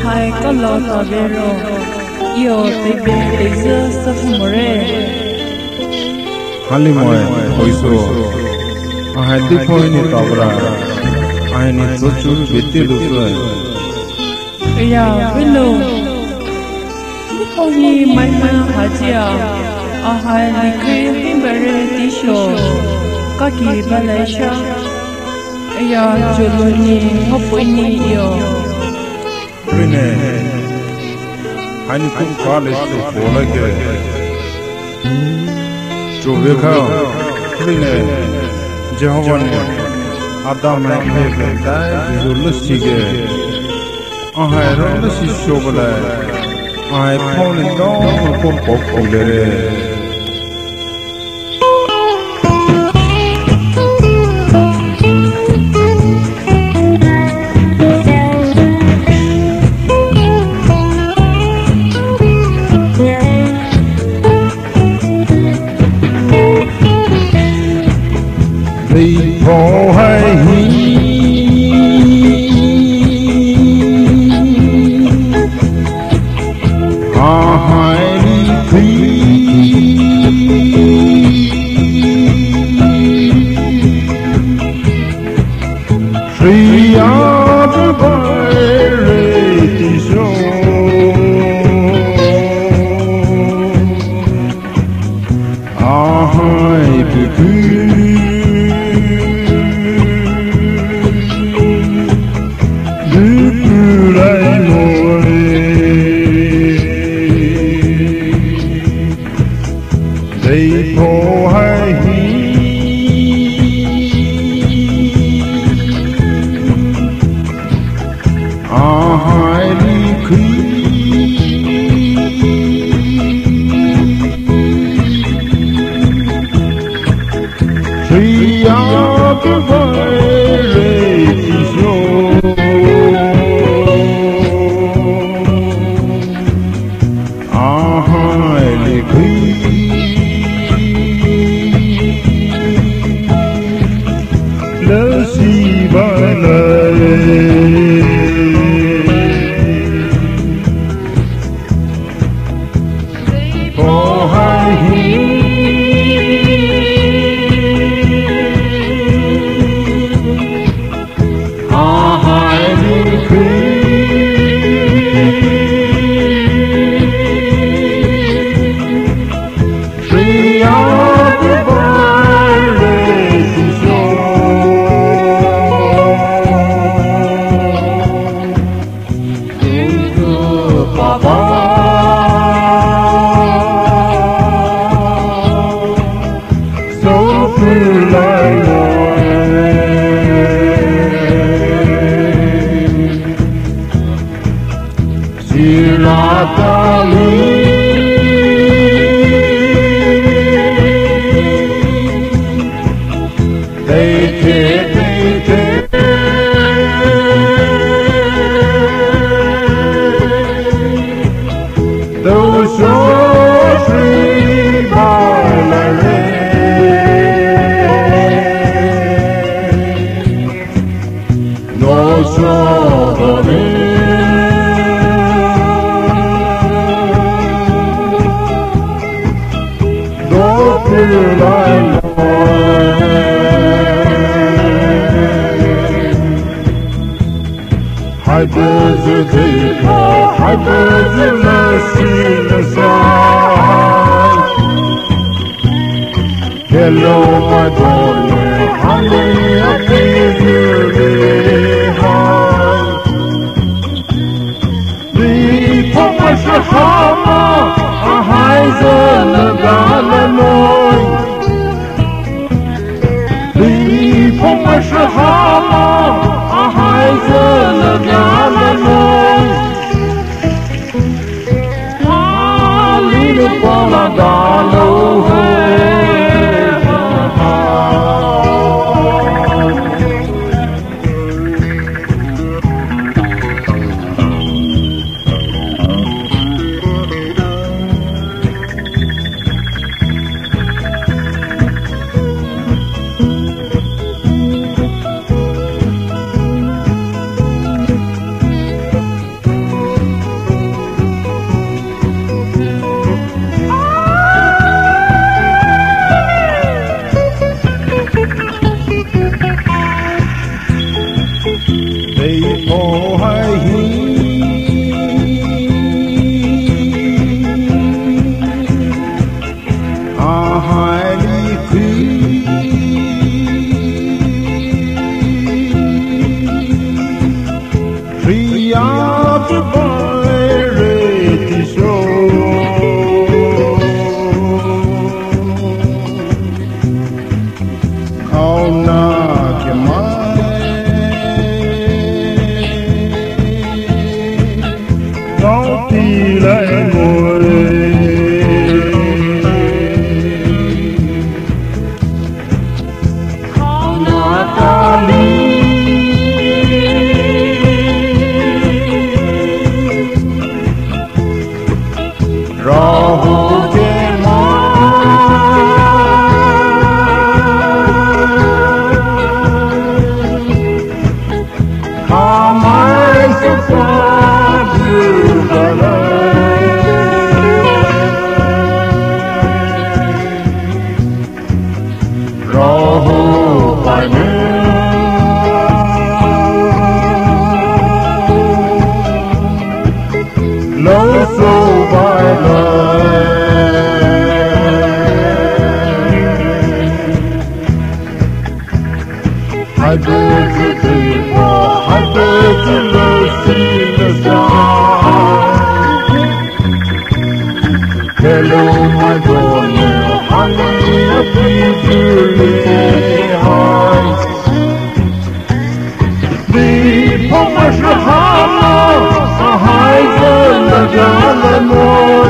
hai có lo tao về rồi yêu tới bên tới giữa sắp mùa re hali moi hoiso hai tí phôi ni tao ra ai ni số chú biết được rồi ya với lo không như mai mai hả chia hai đi kia phim bể tí show có kỳ ba lấy sao ya cho luôn ni học với ni yêu Rene, anh cũng có lịch sử phố lại kìa. Chú biết không? Rene, Jehovah này, Adam này hay về đại dù lúc xí kìa. Hai rồi lúc xí show vào lại, hai phong lên đó một con bọc cổ lệ. Deiphao hai hi hai đi khi Deiphao hai đi khi suy áo cái vai rê thì số hai đi khi lỡ si vai lời Hai birds of Deiphao, hai birds of mercy in the sky. Hello, my darling, honey, I feel really high. Deiphao mai sẽ hama, hai giờ là gà là môi. Deiphao mai sẽ hama, hai giờ là gà là môi. Lý được bao là gà lâu hơn. Rahu ke Hamai Sapa Rahu Paine Lâu sâu vai lời hai đôi cứ từ bỏ hai đôi cứ lời xin lời dài hello my boy honey I feel you high đi phong mà sẽ hả hai giờ là giá lên môi